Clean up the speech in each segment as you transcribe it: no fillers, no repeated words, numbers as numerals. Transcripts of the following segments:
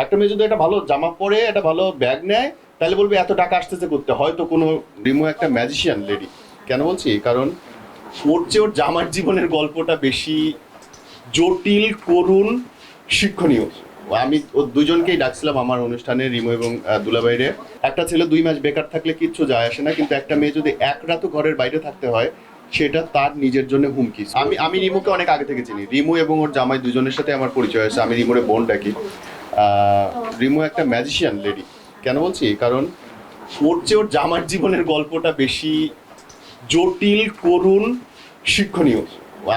একটা মেয়ে যদি একটা ভালো জামা পরে একটা ভালো ব্যাগ নেয় তাহলে বলবে এত টাকা আসতেছে করতে, হয়তো কোনো রিমু একটা ম্যাজিশিয়ান লেডি। কেন বলছি? কারণ ওর চেয়ে ওর জামার জীবনের গল্পটা বেশি জটিল, করুণ, শিক্ষণীয়। আমি ও দুজনকেই ডাকছিলাম আমার অনুষ্ঠানে, রিমু এবং দুলাভাইরে। একটা ছেলে 2 মাস বেকার থাকলে কিচ্ছু যায় আসে না, কিন্তু একটা মেয়ে যদি এক রাতও ঘরের বাইরে থাকতে হয় সেটা তার নিজের জন্য হুমকি। আমি রিমুকে অনেক আগে থেকে চিনি। রিমু এবং ওর জামাই দুজনের সাথে আমার পরিচয় আছে। আমি রিমুরে বোন ডাকি। রিমু একটা ম্যাজিশিয়ান লেডি। কেন বলছি? কারণ ওর চেয়ে ওর জামার জীবনের গল্পটা বেশি জটিল, করুণ, শিক্ষণীয়।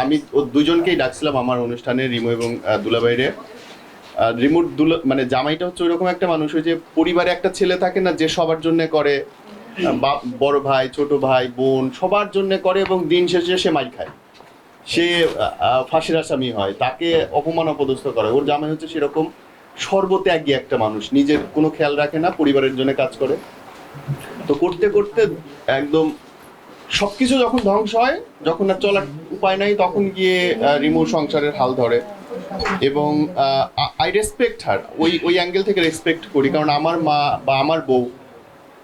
আমি ও দুজনকেই ডাকছিলাম আমার অনুষ্ঠানে, রিমু এবং দুলাভাইরে। রিমুর মানে জামাইটা হচ্ছে ওইরকম একটা মানুষ, ওই যে পরিবারে একটা ছেলে থাকে না যে সবার জন্য করে, বড় ভাই, ছোট ভাই, বোন সবার জন্য করে, এবং দিন শেষে সে মাই খায়, সে ফাঁসির আসামি হয়, তাকে অপমান অপদস্থ করে। ওর জামাই হচ্ছে সেরকম সর্বত্যাগী একটা মানুষ, নিজের কোনো খেয়াল রাখে না, পরিবারের জন্য কাজ করে। তো করতে করতে একদম সবকিছু যখন ধ্বংস হয়, যখন আর চলার উপায় নাই, তখন গিয়ে রিমু সংসারের হাল ধরে। এবং আই রেসপেক্ট হার, ওই ওই অ্যাঙ্গেল থেকে রেসপেক্ট করি, কারণ আমার মা বা আমার বউ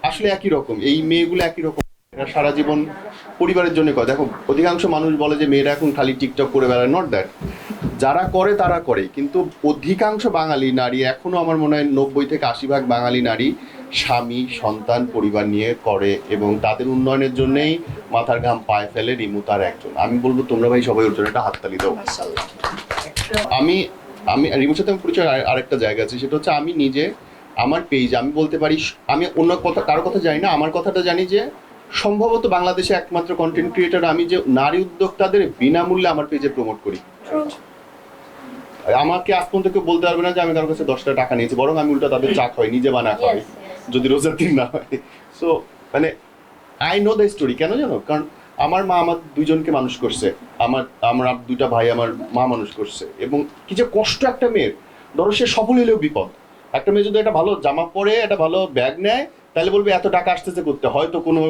আসলে একই রকম, এই মেয়েগুলো একই রকম। এরা সারা জীবন পরিবারের জন্য করে। দেখো, অধিকাংশ মানুষ বলে যে মেয়েরা এখন খালি টিকটক করে বেড়ায়, নট দ্যাট। যারা করে তারা করে, কিন্তু অধিকাংশ বাঙালি নারী এখনো, আমার মনে হয় 90 থেকে 80 ভাগ বাঙালি নারী স্বামী, সন্তান, পরিবার নিয়ে করে, এবং তাদের উন্নয়নের জন্যই মাথার ঘাম পায়ে ফেলে। রিমু তার একজন। আমি বলবো তোমরা ভাই সবাই ওর জন্য একটা হাততালি দাও। আমি আমি রিমুর সাথে আমার পরিচয় আরেকটা জায়গা আছে, সেটা হচ্ছে আমি নিজে আমার পেজ, আমি বলতে পারি, আমি অন্য কথা কারো কথা জানি না, আমার কথাটা জানি যে সম্ভবত বাংলাদেশে একমাত্র কন্টেন্ট ক্রিয়েটর আমি যে নারী উদ্যোক্তাদের বিনামূল্যে আমার পেজে প্রমোট করি। আমাকে আজ পর্যন্ত কেউ বলতে পারবে না যে আমি কারোর কাছে 10টা টাকা নিয়েছি, বরং আমি উল্টা তাদের চা খাই, নিজে বানা খাই, যদি রোজার দিন না হয়। সো মানে আই নো দ্য স্টোরি। কেন জানো? কারণ আমার মা আমার দুইজনকে মানুষ করছে, আমার আমার দুইটা ভাই আমার মা মানুষ করছে, এবং কি যে কষ্ট একটা মেয়ের। ধরো সে সফল হলেও বিপদ। একটা মেয়ে যদি একটা ভালো জামা পরে একটা ভালো ব্যাগ নেয় তাহলে বলবে এত টাকা আসতেছে করতে, হয়তো কোনো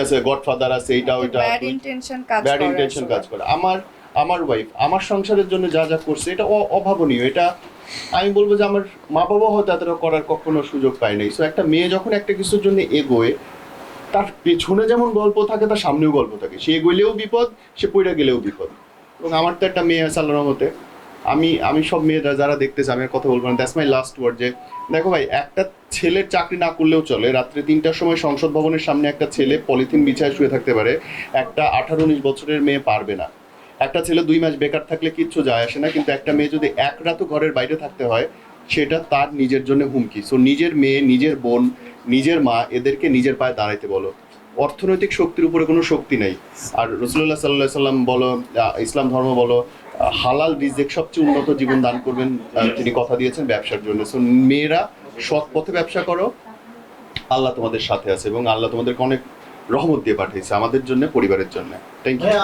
আছে, গডফাদার আছে, এইটা ওইটা, ব্যাড ইন্টেনশন কাজ ব্যাড করে ইন্টেনশন আসলে। কাজ করে। আমার আমার ওয়াইফ আমার সংসারের জন্য যা যা করছে এটা অভাবনীয়। এটা আমি বলবো যে আমার মা বাবা হয়তো এতটা করার কখনো সুযোগ পায় নাই। সো একটা মেয়ে যখন একটা কিছুর জন্য এগোয়, তার পেছনে যেমন গল্প থাকে তার সামনেও গল্প থাকে। সে এগোলেও বিপদ, সে পইড়া গেলেও বিপদ। এবং আমার তো একটা মেয়ে আছে আল্লাহর রহমতে। আমি আমি সব মেয়েরা যারা দেখতেছে, আমি আর কথা বলবো না, দ্যাটস মাই লাস্ট ওয়ার্ড, যে দেখো ভাই, একটা ছেলের চাকরি না করলেও চলে, রাত্রে 3টার সময় সংসদ ভবনের সামনে একটা ছেলে পলিথিন বিছায় শুয়ে থাকতে পারে, একটা 18-19 বছরের মেয়ে পারবে না। একটা ছেলে 2 মাস বেকার থাকলে কিচ্ছু যায় আসে না, কিন্তু একটা মেয়ে যদি এক রাতও ঘরের বাইরে থাকতে হয় সেটা তার নিজের জন্য হুমকি। সো নিজের মেয়ে, নিজের বোন, নিজের মা, এদেরকে নিজের পায়ে দাঁড়াইতে বলো। অর্থনৈতিক শক্তির উপরে কোনো শক্তি নেই। আর রাসূলুল্লাহ সাল্লাল্লাহু আলাইহি সাল্লাম বলো, ইসলাম ধর্ম বলো, হালাল রিজিক সবচেয়ে উন্নত জীবন দান করবেন, তিনি কথা দিয়েছেন ব্যবসার জন্য। সো মেয়েরা সৎ পথে ব্যবসা করো, আল্লাহ তোমাদের সাথে আছে, এবং আল্লাহ তোমাদেরকে অনেক রহমত দিয়ে পাঠিয়েছে আমাদের জন্য, পরিবারের জন্য। Thank you.